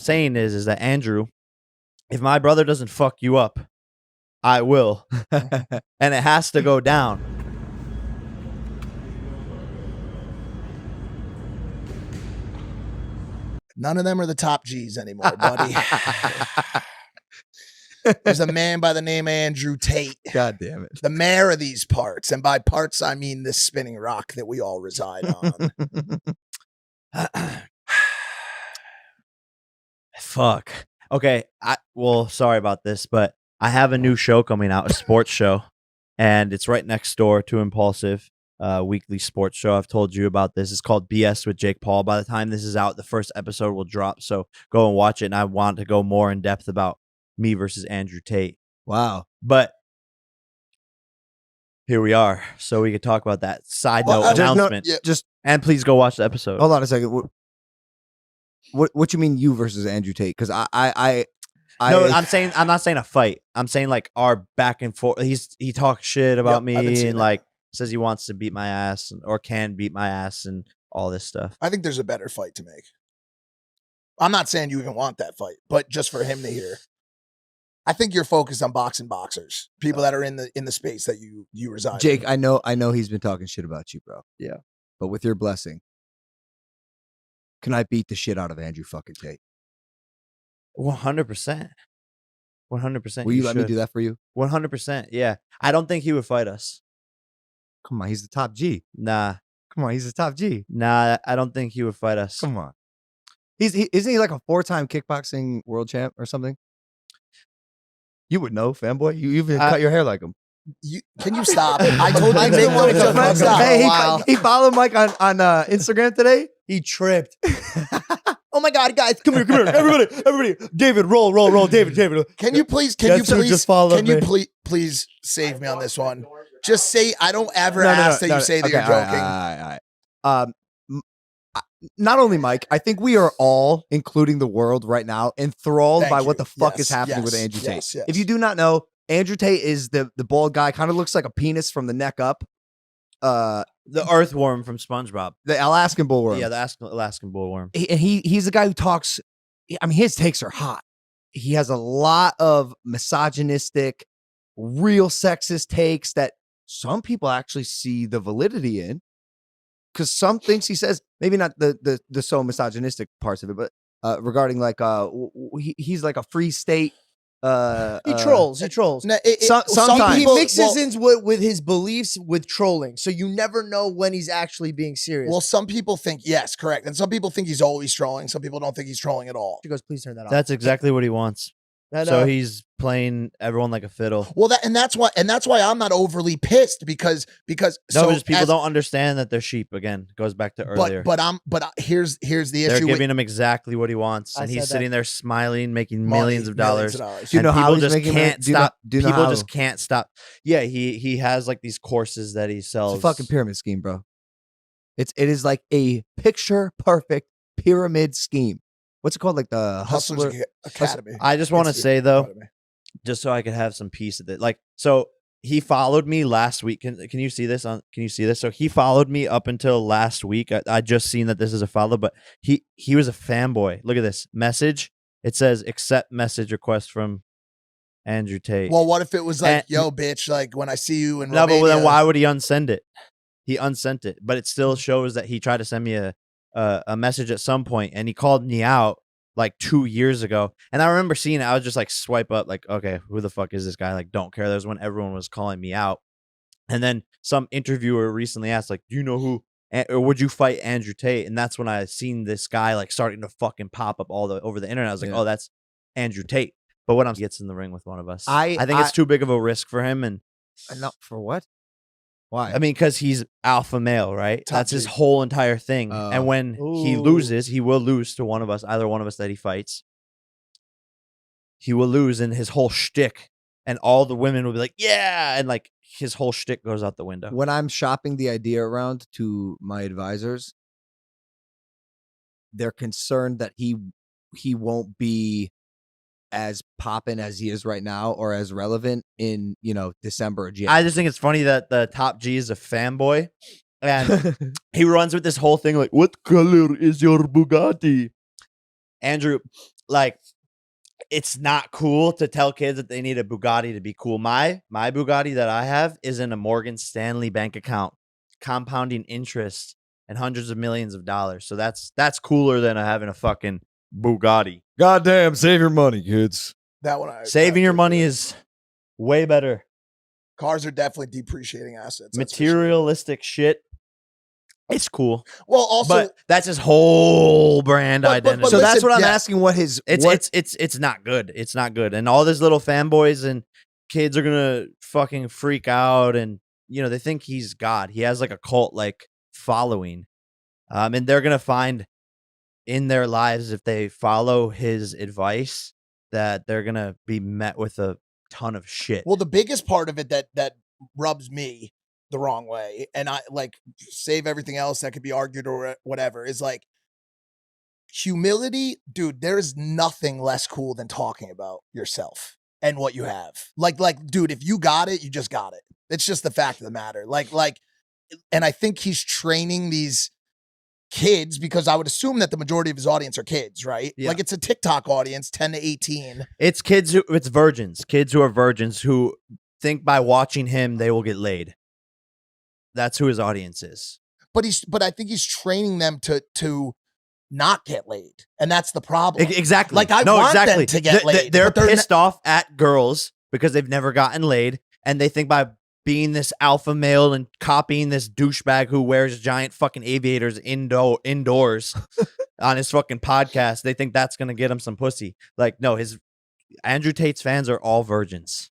saying is that Andrew, if my brother doesn't fuck you up, I will. And it has to go down. None of them are the top G's anymore, buddy. There's a man by the name of Andrew Tate. God damn it. The mayor of these parts. And by parts, I mean this spinning rock that we all reside on. Fuck. Okay. Sorry about this, but I have a new show coming out, a sports show, and it's right next door to Impulsive. Weekly sports show. I've told you about this. It's called BS with Jake Paul. By the time this is out, the first episode will drop. So go and watch it. And I want to go more in depth about me versus Andrew Tate. Wow. But here we are. So we could talk about that side note announcement. And please go watch the episode. Hold on a second. What you mean you versus Andrew Tate? Because no, I'm not saying a fight. I'm saying like our back and forth. He talks shit about me and like says he wants to beat my ass or can beat my ass and all this stuff. I think there's a better fight to make. I'm not saying you even want that fight, but just for him to hear. I think you're focused on boxing boxers, people that are in the space that you reside. Jake, in. I know he's been talking shit about you, bro. Yeah. But with your blessing, can I beat the shit out of Andrew fucking Tate? 100%. 100%. Will you let me do that for you? 100%. Yeah. I don't think he would fight us. Come on, he's the top G. Nah. Come on, he's the top G. Nah, I don't think he would fight us. Come on. Isn't he like a 4-time kickboxing world champ or something? You would know, fanboy. You even cut your hair like him. Can you stop? I told you to make stop. Hey, he followed Mike on Instagram today. He tripped. Oh my God, guys, come here, everybody. David, roll, David. Please save me on this one? Just say, I don't ever ask that you say that you're joking. All right. Not only Mike, I think we are all, including the world right now, enthralled by what the fuck is happening with Andrew Tate. Yes. If you do not know, Andrew Tate is the bald guy, kind of looks like a penis from the neck up. The earthworm from SpongeBob. The Alaskan bullworm. Yeah, the Alaskan bullworm. He's the guy who talks, I mean, his takes are hot. He has a lot of misogynistic, real sexist takes that some people actually see the validity in. Because some things he says, maybe not the so misogynistic parts of it, but regarding like he's like a free state. He trolls. Sometimes he mixes in with his beliefs with trolling, so you never know when he's actually being serious. Well, some people think yes, correct, and some people think he's always trolling. Some people don't think he's trolling at all. She goes, "Please turn that off." That's exactly what he wants. So he's playing everyone like a fiddle. Well, that's why I'm not overly pissed because people don't understand that they're sheep. Again, goes back to earlier. But here's the issue. They're giving him exactly what he wants, and he's sitting there smiling, making millions of dollars. Do you know how he's making can't stop. People just can't stop. Yeah, he has like these courses that he sells. It's a fucking pyramid scheme, bro. It is like a picture perfect pyramid scheme. What's it called? Like the Hustler Academy. I just want to say though, just so I could have some peace of it. Like, so he followed me last week. Can you see this Can you see this? So he followed me up until last week. I just seen that this is a follow, but he was a fanboy. Look at this message. It says accept message request from Andrew Tate. Well, what if it was like, yo, bitch, like when I see you in Romania. But then why would he unsend it? He unsent it, but it still shows that he tried to send me a message at some point, and he called me out like 2 years ago, and I remember seeing it. I was just like swipe up, like, okay, who the fuck is this guy? Like, don't care. That was when everyone was calling me out, and then some interviewer recently asked, like, do you know who, or would you fight Andrew Tate? And that's when I seen this guy like starting to fucking pop up over the internet. I was like, oh, that's Andrew Tate. But what gets in the ring with one of us, I think it's too big of a risk for him. And not for what? Why? I mean, because he's alpha male, right? That's his whole entire thing. And when he loses, he will lose to one of us, either one of us that he fights. He will lose, and his whole shtick, and all the women will be like, yeah, and like his whole shtick goes out the window. When I'm shopping the idea around to my advisors, they're concerned that he won't be as poppin' as he is right now, or as relevant in, December or January. I just think it's funny that the top G is a fanboy, and he runs with this whole thing like, what color is your Bugatti? Andrew, like it's not cool to tell kids that they need a Bugatti to be cool. My Bugatti that I have is in a Morgan Stanley bank account, compounding interest and hundreds of millions of dollars. So that's cooler than having a fucking Bugatti. Goddamn, save your money, kids. That one, Saving your money is way better. Cars are definitely depreciating assets. that's for sure. Materialistic shit. It's cool, Well, also, but that's his whole brand But identity. So that's listen, what I'm yeah. asking. What his It's not good. It's not good. And all these little fanboys and kids are gonna fucking freak out, and they think he's God. He has like a cult like following, and they're gonna find in their lives, if they follow his advice, that they're gonna be met with a ton of shit. well, the biggest part of it that rubs me the wrong way, and I like save everything else that could be argued or whatever, is like humility, dude. There is nothing less cool than talking about yourself and what you have. Like, dude, if you got it, you just got it. It's just the fact of the matter. Like, and I think he's training these kids, because I would assume that the majority of his audience are kids, right? Yeah. Like, it's a TikTok audience, 10 to 18. It's kids it's kids who are virgins who think by watching him they will get laid. That's who his audience is. But I think he's training them to not get laid, and that's the problem. Exactly. Like, I want them to get laid. They're but pissed off at girls because they've never gotten laid, and they think by being this alpha male and copying this douchebag who wears giant fucking aviators indoors on his fucking podcast, they think that's gonna get him some pussy. Like, no, Andrew Tate's fans are all virgins.